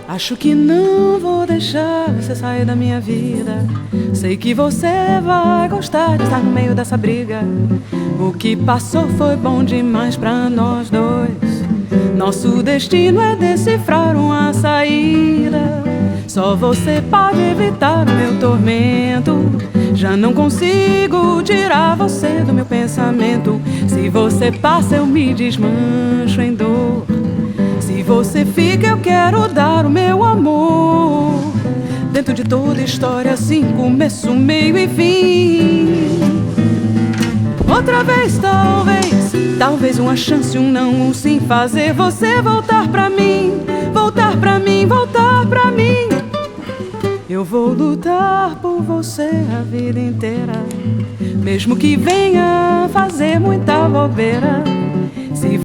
Acho que não vou deixar você sair da minha vida. Sei que você vai gostar de estar no meio dessa briga. O que passou foi bom demais pra nós dois. Nosso destino é decifrar uma saída. Só você pode evitar o meu tormento. Já não consigo tirar você do meu pensamento. Se você passa eu me desmancho em dor. Se você fica eu quero dar o meu amor. Dentro de toda história assim, começo, meio e fim. Outra vez talvez uma chance, um não, um sim. Fazer você voltar pra mim, voltar pra mim, voltar pra mim. Eu vou lutar por você a vida inteira, mesmo que venha fazer muita bobeira.